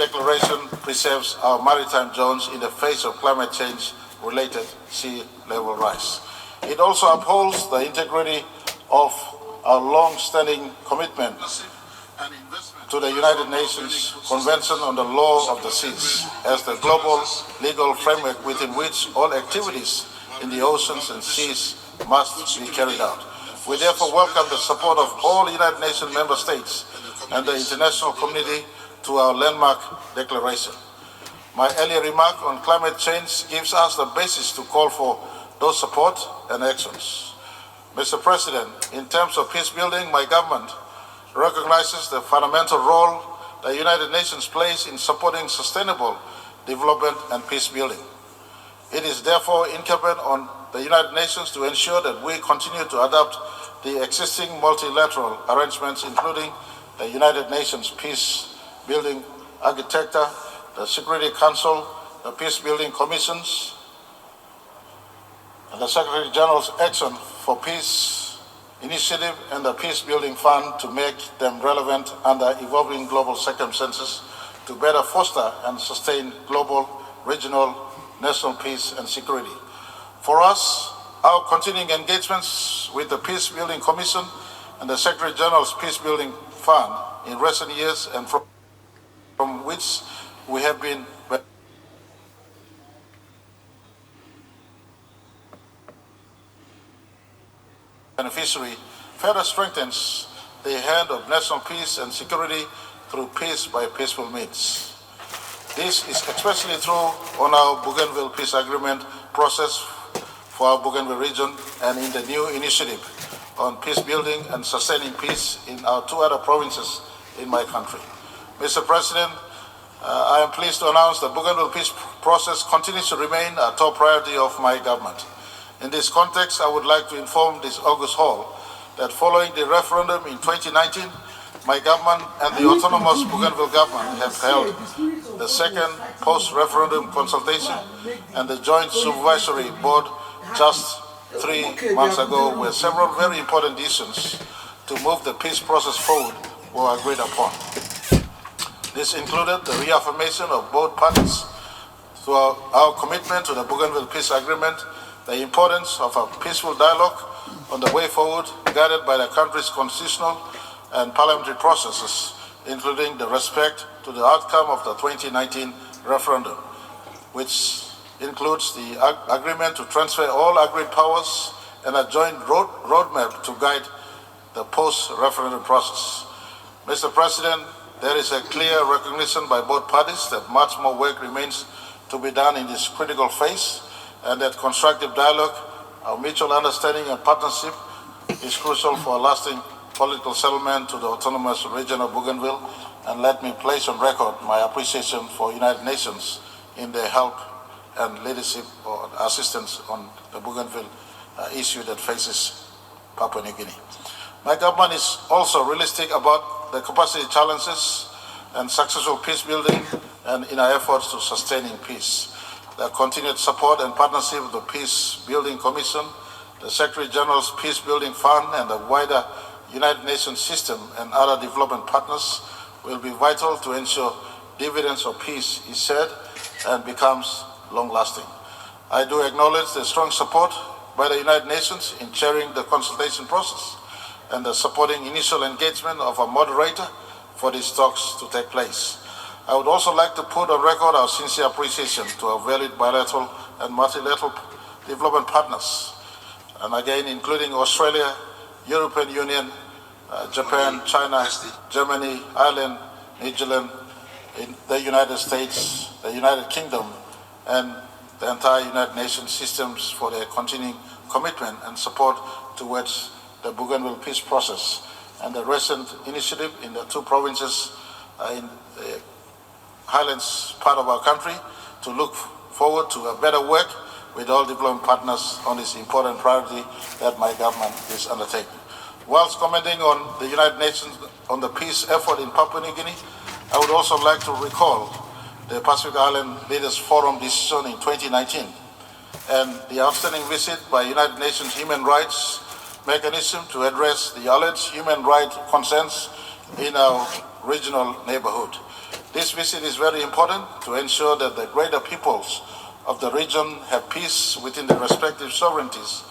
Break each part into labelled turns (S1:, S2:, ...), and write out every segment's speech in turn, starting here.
S1: Declaration preserves our maritime zones in the face of climate change-related sea level rise. It also upholds the integrity of our long-standing commitment to the United Nations Convention on the Law of the Seas as the global legal framework within which all activities in the oceans and seas must be carried out. We therefore welcome the support of all United Nations member states and the international community to our landmark declaration. My earlier remark on climate change gives us the basis to call for those support and actions. Mr. President, in terms of peace building, my government recognizes the fundamental role the United Nations plays in supporting sustainable development and peace building. It is therefore incumbent on the United Nations to ensure that we continue to adopt the existing multilateral arrangements, including the United Nations Peace Building Architecture, the Security Council, the Peace Building Commissions, and the Secretary General's Action for Peace Initiative and the Peace Building Fund to make them relevant under evolving global circumstances to better foster and sustain global, regional, national peace and security. For us, our continuing engagements with the Peace Building Commission and the Secretary General's Peace Building Fund in recent years, and from which we have been beneficiary, further strengthens the hand of national peace and security through peace by peaceful means. This is especially true on our Bougainville Peace Agreement process for our Bougainville region and in the new initiative on peace building and sustaining peace in our two other provinces in my country. Mr. President, I am pleased to announce the Bougainville peace process continues to remain a top priority of my government. In this context, I would like to inform this August Hall that following the referendum in 2019, my government and the autonomous Bougainville government have held the second post-referendum consultation and the joint supervisory board just 3 months ago, where several very important decisions to move the peace process forward were agreed upon. This included the reaffirmation of both parties to our commitment to the Bougainville Peace Agreement, the importance of a peaceful dialogue on the way forward, guided by the country's constitutional and parliamentary processes, including the respect to the outcome of the 2019 referendum, which includes the agreement to transfer all agreed powers and a joint roadmap to guide the post-referendum process. Mr. President, there is a clear recognition by both parties that much more work remains to be done in this critical phase, and that constructive dialogue, our mutual understanding and partnership is crucial for a lasting political settlement to the autonomous region of Bougainville. And let me place on record my appreciation for United Nations in their help and leadership or assistance on the Bougainville issue that faces Papua New Guinea. My government is also realistic about the capacity challenges and successful peace building and in our efforts to sustaining peace. The continued support and partnership of the Peace Building Commission, the Secretary General's Peace Building Fund, and the wider United Nations system and other development partners will be vital to ensure dividends of peace is shared and becomes long-lasting. I do acknowledge the strong support by the United Nations in chairing the consultation process and the supporting initial engagement of a moderator for these talks to take place. I would also like to put on record our sincere appreciation to our valued bilateral and multilateral development partners, and again including Australia, European Union, Japan, China, Germany, Ireland, New Zealand, the United States, the United Kingdom, and the entire United Nations systems for their continuing commitment and support towards the Bougainville peace process and the recent initiative in the two provinces in the Highlands part of our country to look forward to a better work with all development partners on this important priority that my government is undertaking. Whilst commenting on the United Nations on the peace effort in Papua New Guinea, I would also like to recall the Pacific Island Leaders Forum decision in 2019 and the outstanding visit by United Nations Human Rights Mechanism to address the alleged human rights concerns in our regional neighborhood. This visit is very important to ensure that the greater peoples of the region have peace within their respective sovereignties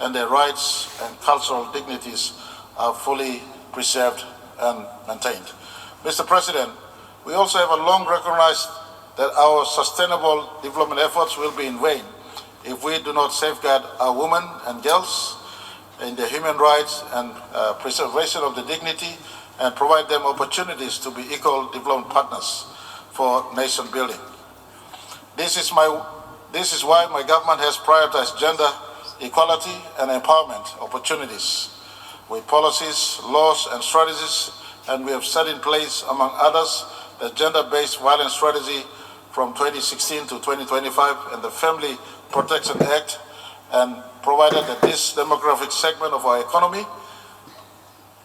S1: and their rights and cultural dignities are fully preserved and maintained. Mr. President, we also have long recognized that our sustainable development efforts will be in vain if we do not safeguard our women and girls in their human rights and preservation of the dignity and provide them opportunities to be equal development partners for nation building. This is why my government has prioritized gender equality and empowerment opportunities with policies, laws, and strategies, and we have set in place, among others, the Gender-Based Violence Strategy from 2016 to 2025 and the Family Protection Act, and provided that this demographic segment of our economy,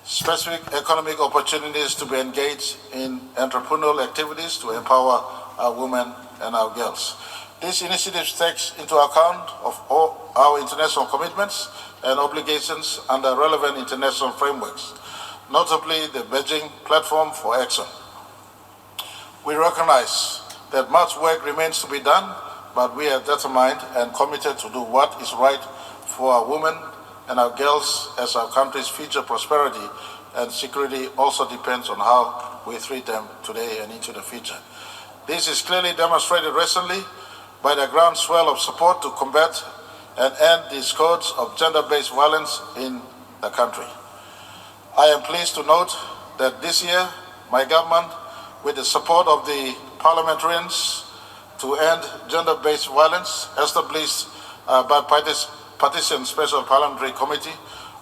S1: specific economic opportunities to be engaged in entrepreneurial activities to empower our women and our girls. This initiative takes into account of all our international commitments and obligations under relevant international frameworks, notably the Beijing Platform for Action. We recognize that much work remains to be done, but we are determined and committed to do what is right for our women and our girls, as our country's future prosperity and security also depends on how we treat them today and into the future. This is clearly demonstrated recently by the groundswell of support to combat and end the scourge of gender-based violence in the country. I am pleased to note that this year, my government, with the support of the parliamentarians to end gender-based violence, established by Partition Special Parliamentary Committee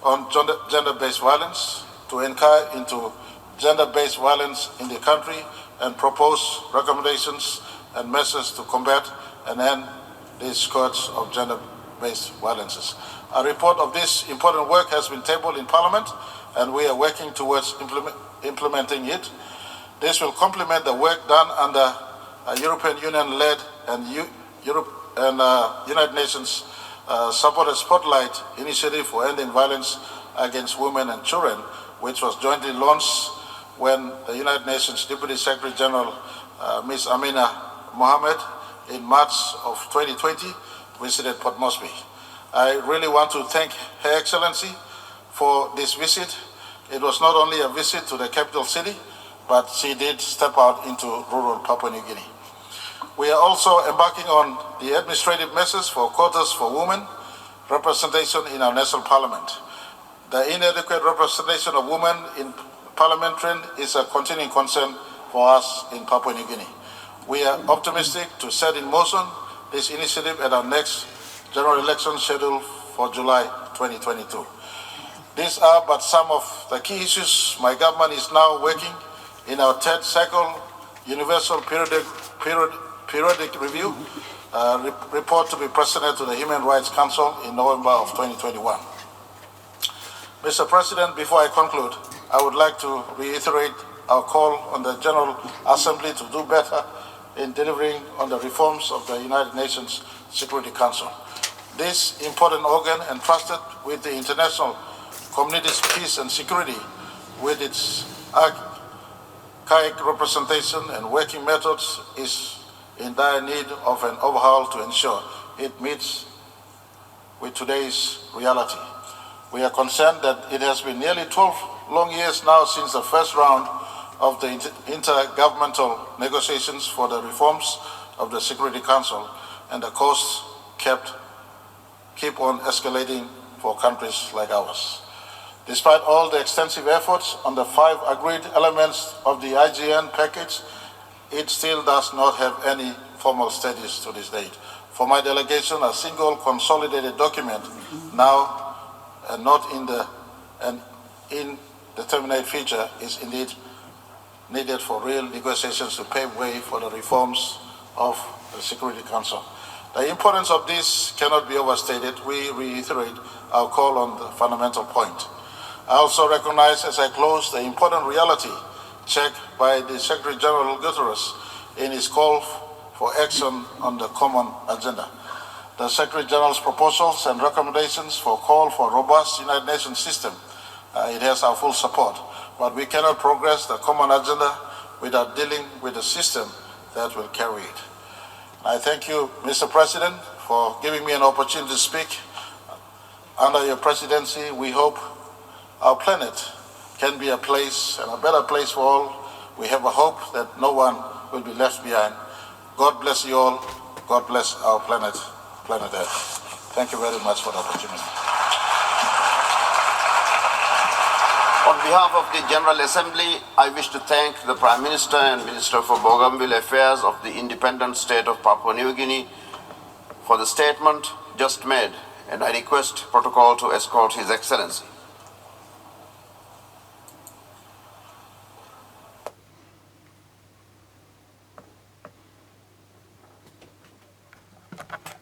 S1: on Gender-Based Violence to inquire into gender-based violence in the country and propose recommendations and measures to combat and end the scourge of gender-based violences. A report of this important work has been tabled in Parliament, and we are working towards implementing it. This will complement the work done under a European Union-led and United Nations supported Spotlight Initiative for Ending Violence Against Women and Children, which was jointly launched when the United Nations Deputy Secretary General, Ms. Amina Mohammed, in March of 2020, visited Port Moresby. I really want to thank Her Excellency for this visit. It was not only a visit to the capital city, but she did step out into rural Papua New Guinea. We are also embarking on the administrative measures for quotas for women representation in our national parliament. The inadequate representation of women in parliamentarian is a continuing concern for us in Papua New Guinea. We are optimistic to set in motion this initiative at our next general election scheduled for July 2022. These are but some of the key issues my government is now working in our third cycle universal periodic review report to be presented to the Human Rights Council in November of 2021. Mr. President, before I conclude, I would like to reiterate our call on the General Assembly to do better in delivering on the reforms of the United Nations Security Council. This important organ, entrusted with the international community's peace and security, with its archaic representation and working methods, is in dire need of an overhaul to ensure it meets with today's reality. We are concerned that it has been nearly 12 long years now since the first round of the intergovernmental negotiations for the reforms of the Security Council, and the costs keep on escalating for countries like ours. Despite all the extensive efforts on the 5 agreed elements of the IGN package, it still does not have any formal status to this date. For my delegation, a single consolidated document now and not in the indeterminate future is indeed needed for real negotiations to pave way for the reforms of the Security Council. The importance of this cannot be overstated. We reiterate our call on the fundamental point. I also recognize, as I close, the important reality check by the Secretary General Guterres in his call for action on the common agenda. The Secretary General's proposals and recommendations for call for a robust United Nations system, it has our full support. But we cannot progress the common agenda without dealing with the system that will carry it. I thank you, Mr. President, for giving me an opportunity to speak. Under your presidency, we hope our planet can be a place and a better place for all. We have a hope that no one will be left behind. God bless you all. God bless our planet Earth. Thank you very much for the opportunity.
S2: On behalf of the General Assembly, I wish to thank the Prime Minister and Minister for Bougainville Affairs of the independent state of Papua New Guinea for the statement just made, and I request protocol to escort His Excellency.